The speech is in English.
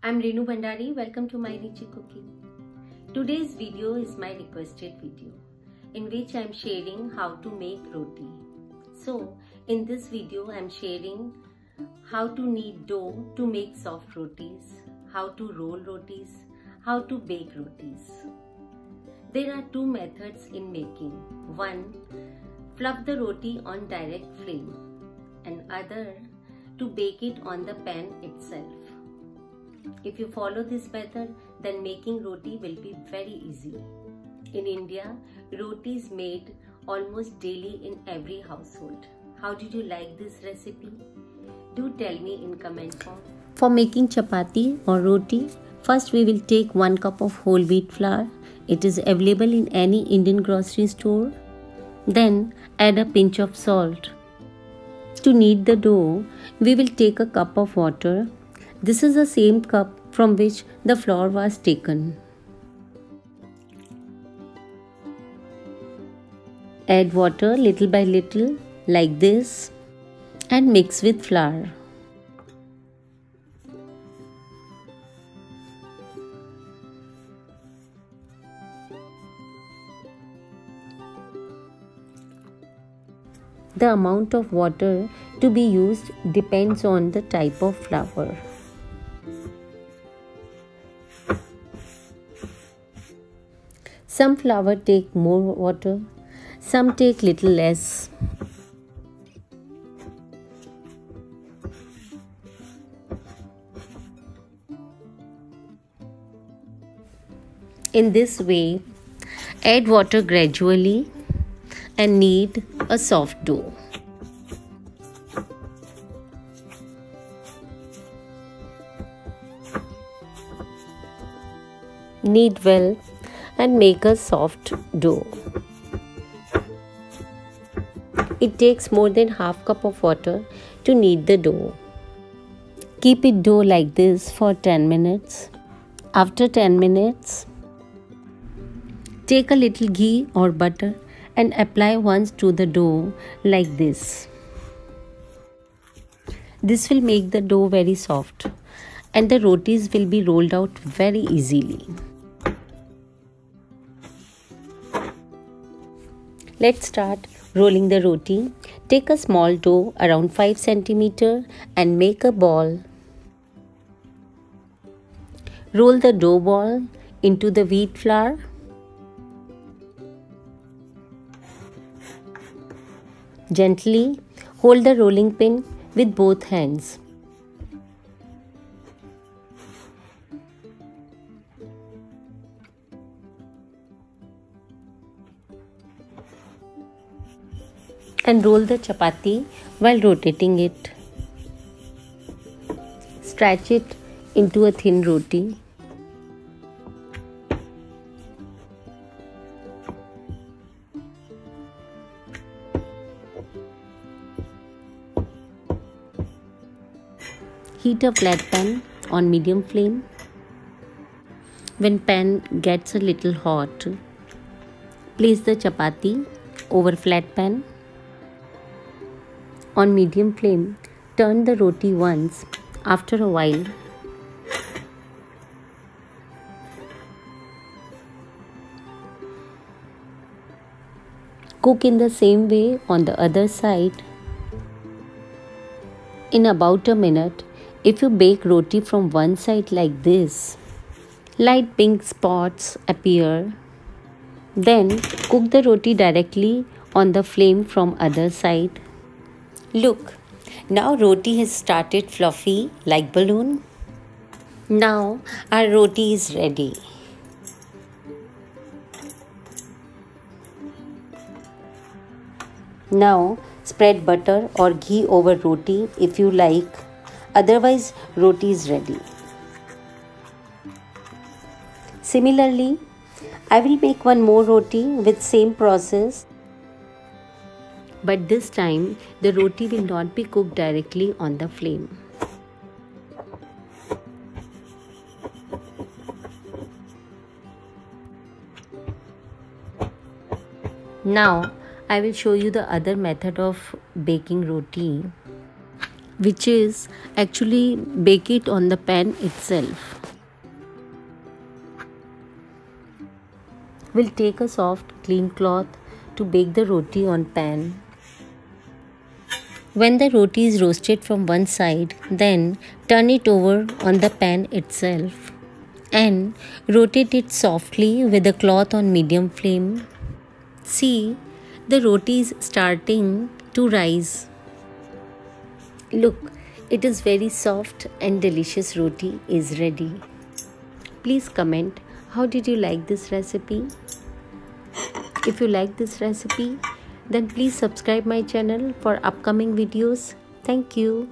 I'm Renu Bhandari. Welcome to My Ruchi Cooking. Today's video is my requested video in which I'm sharing how to make roti. So in this video I'm sharing how to knead dough to make soft rotis, how to roll rotis, how to bake rotis. There are two methods in making. One, fluff the roti on direct flame, and other, to bake it on the pan itself. If you follow this method, then making roti will be very easy. In India, roti is made almost daily in every household. How did you like this recipe? Do tell me in comment form. For making chapati or roti, first we will take 1 cup of whole wheat flour. It is available in any Indian grocery store. Then add a pinch of salt. To knead the dough, we will take a cup of water. This is the same cup from which the flour was taken. Add water little by little like this and mix with flour. The amount of water to be used depends on the type of flour. Some flour take more water, some take little less. In this way, add water gradually and knead a soft dough. Knead well and make a soft dough. It takes more than half cup of water to knead the dough. Keep it dough like this for 10 minutes. After 10 minutes, take a little ghee or butter and apply once to the dough like this. This will make the dough very soft and the rotis will be rolled out very easily. Let's start rolling the roti. Take a small dough around 5 cm and make a ball. Roll the dough ball into the wheat flour. Gently hold the rolling pin with both hands. And roll the chapati while rotating it. Stretch it into a thin roti. Heat a flat pan on medium flame. When pan gets a little hot, place the chapati over flat pan. On medium flame, turn the roti once. After a while, cook in the same way on the other side. In about a minute, if you bake roti from one side like this, light pink spots appear. Then cook the roti directly on the flame from other side. Look, now roti has started fluffy like balloon. Now our roti is ready. Now spread butter or ghee over roti if you like. Otherwise, roti is ready. Similarly, I will make one more roti with same process. But this time, the roti will not be cooked directly on the flame. Now, I will show you the other method of baking roti. which is actually bake it on the pan itself. We'll take a soft clean cloth to bake the roti on pan. When the roti is roasted from one side, then turn it over on the pan itself and rotate it softly with the cloth on medium flame. See, the roti is starting to rise. Look, it is very soft and delicious roti is ready. Please comment, how did you like this recipe? If you like this recipe, then please subscribe my channel for upcoming videos. Thank you.